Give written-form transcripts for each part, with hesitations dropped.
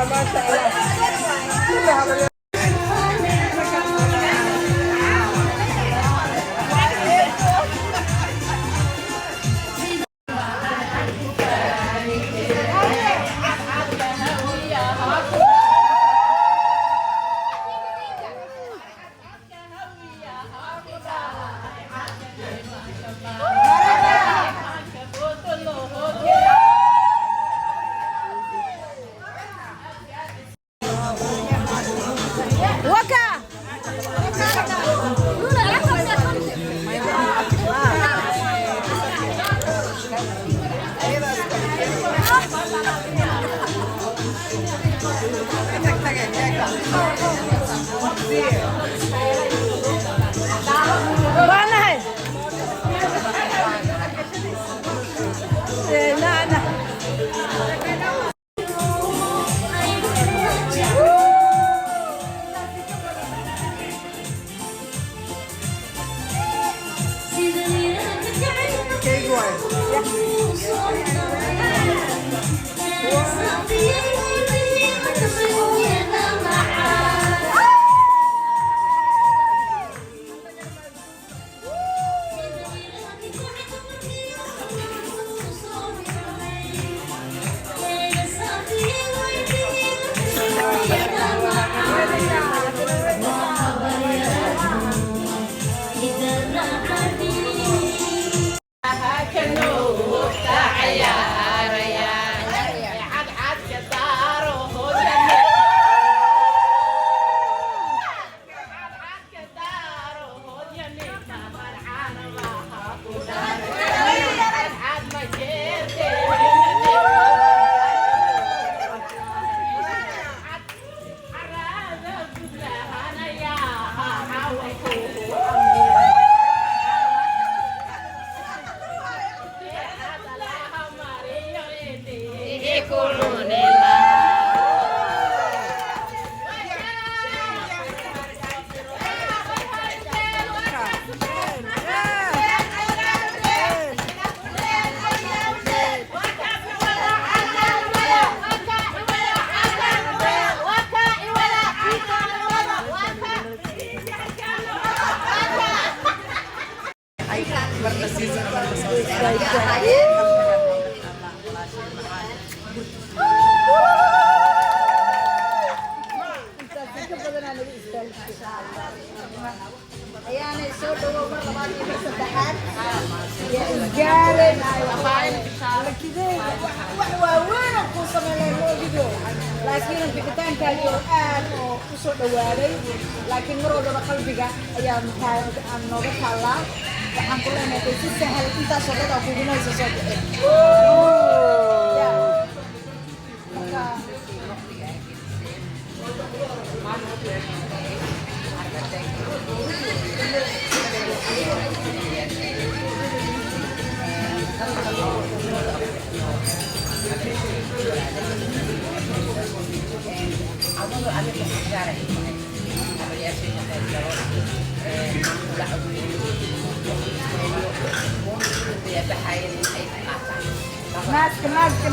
ما شاء الله كلها laakiin bixitaanka iyo aad oo u soo dhawaaday laakiin mar walba qalbiga ayaa aan nooga taallaa waxaan ku leenahay si sahal intaas oo dad ku gumayso soo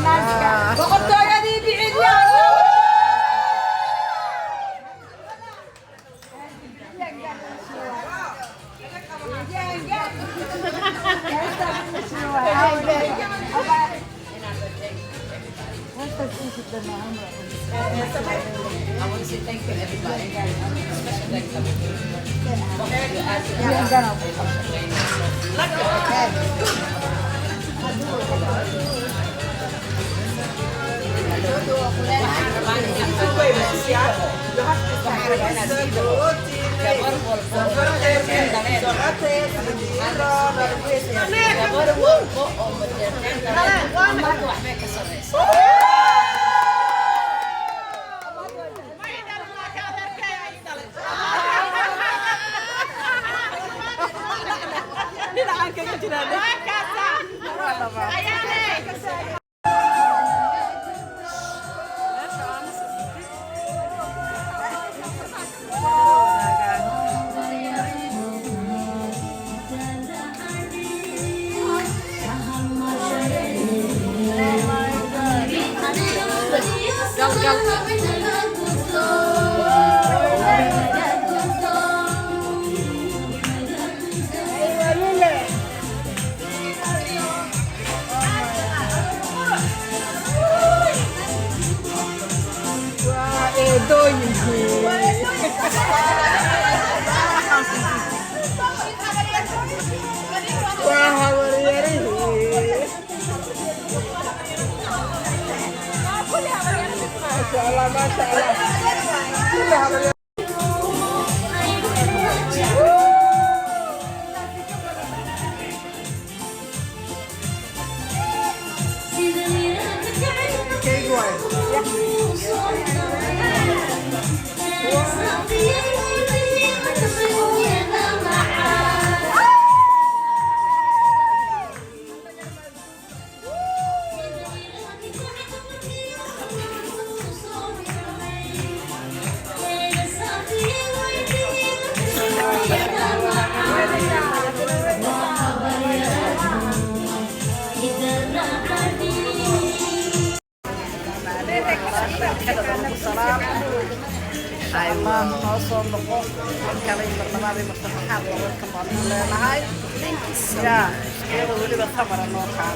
ناس بقطع يدي بعيد يا I want to say thank you to everybody. Special thanks to gal eedooyinkii waa habaryarihii maasha allah maasha allah kula habaryar الله نوصل لقوم الكلام برنامج مفتوحات وكمان لنا هاي يا يلا ولي بالخبر النوكا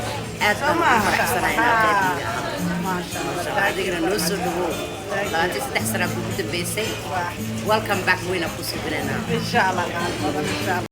ما شاء الله بعدين نوصل له لا تستحسن أبو بيسي welcome back وين أبو سبنا إن شاء الله إن شاء الله